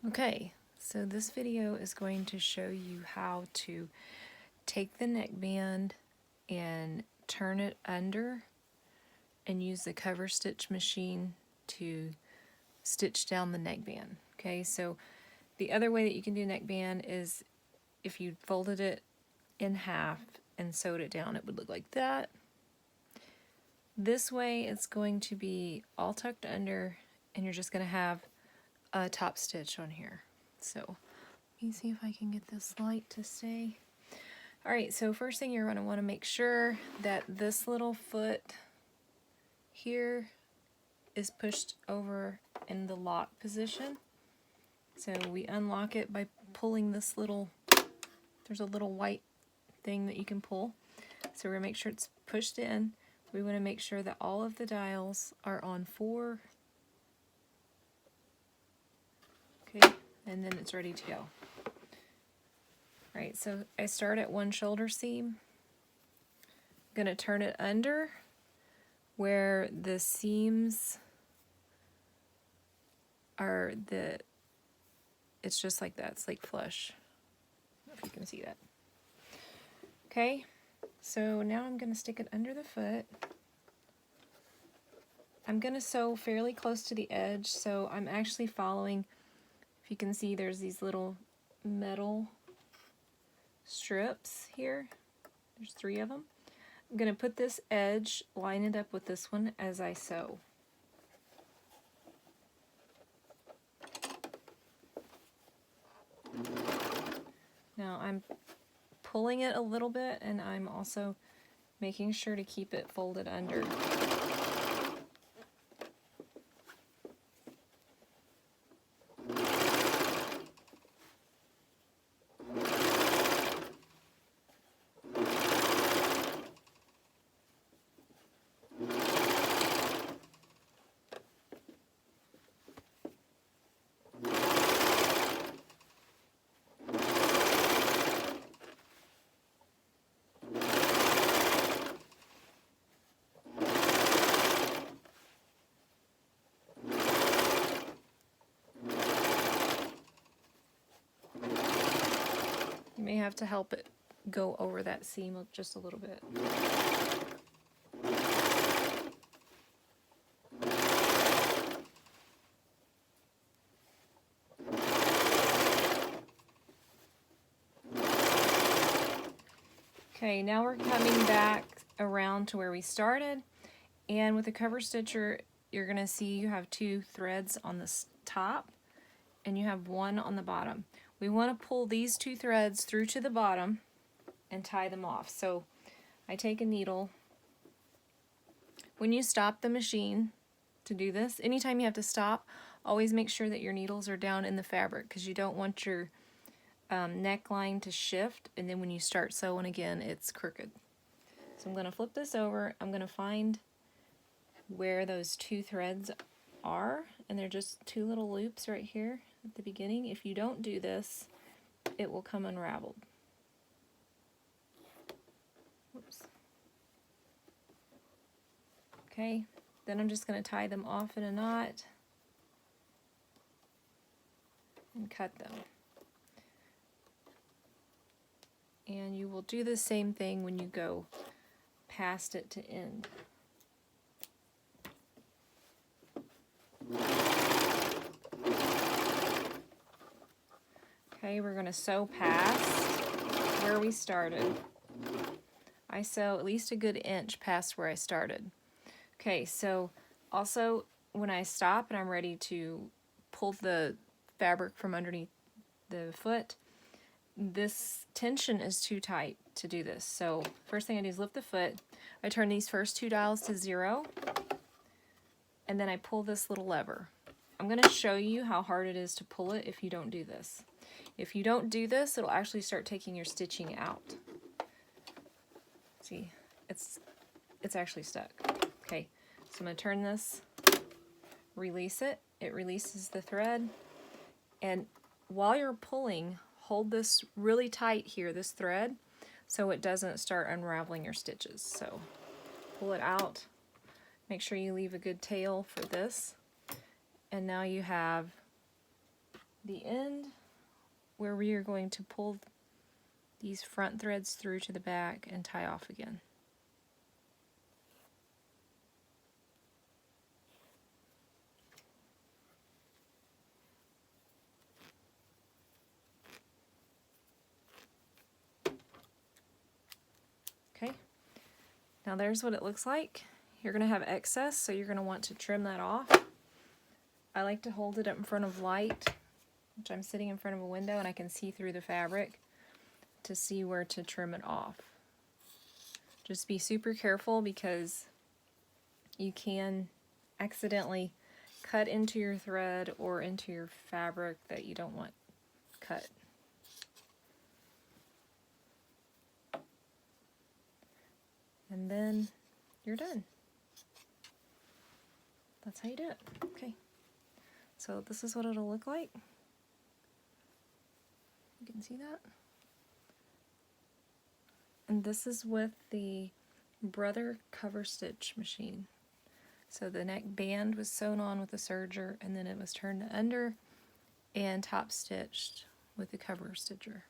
Okay, so this video is going to show you how to take the neckband and turn it under and use the cover stitch machine to stitch down the neckband. Okay, so the other way that you can do neckband is if you folded it in half and sewed it down, it would look like that. This way it's going to be all tucked under and you're just going to have a top stitch on here. So let me see if I can get this light to stay. Alright, so first thing you're going to want to make sure that this little foot here is pushed over in the lock position. So we unlock it by pulling this little, there's a little white thing that you can pull. So we're going to make sure it's pushed in. We want to make sure that all of the dials are on 4. Okay, and then it's ready to go. Alright, so I start at one shoulder seam. I'm going to turn it under where the seams are it's just like that, it's like flush. I don't know if you can see that. Okay, so now I'm going to stick it under the foot. I'm going to sew fairly close to the edge, so I'm actually following, if you can see there's these little metal strips here. There's 3 of them. I'm going to put this edge, line it up with this one as I sew. Now I'm pulling it a little bit and I'm also making sure to keep it folded under. You may have to help it go over that seam just a little bit. Okay, now we're coming back around to where we started, and with the cover stitcher you're going to see you have 2 threads on the top and you have 1 on the bottom. We want to pull these 2 threads through to the bottom and tie them off. So I take a needle. When you stop the machine to do this, anytime you have to stop, always make sure that your needles are down in the fabric because you don't want your neckline to shift, and then when you start sewing again it's crooked. So I'm going to flip this over. I'm going to find where those 2 threads are, and they're just 2 little loops right here at the beginning. If you don't do this, it will come unraveled. Whoops. Okay, then I'm just going to tie them off in a knot and cut them. And you will do the same thing when you go past it to end. Okay, we're going to sew past where we started. I sew at least a good inch past where I started. Okay, so also when I stop and I'm ready to pull the fabric from underneath the foot, this tension is too tight to do this. So first thing I do is lift the foot. I turn these first 2 dials to 0, and then I pull this little lever. I'm going to show you how hard it is to pull it if you don't do this. If you don't do this, it'll actually start taking your stitching out. See, it's actually stuck. Okay, so I'm going to turn this, release it. It releases the thread, and while you're pulling, hold this really tight here, this thread, so it doesn't start unraveling your stitches. So pull it out, make sure you leave a good tail for this, and now you have the end where we are going to pull these front threads through to the back and tie off again. Okay, now there's what it looks like. You're going to have excess, so you're going to want to trim that off. I like to hold it up in front of light, which I'm sitting in front of a window and I can see through the fabric to see where to trim it off. Just be super careful because you can accidentally cut into your thread or into your fabric that you don't want cut. And then you're done. That's how you do it. Okay. So this is what it'll look like. You can see that. And this is with the Brother Coverstitch machine. So the neck band was sewn on with a serger, and then it was turned under and top stitched with the cover stitcher.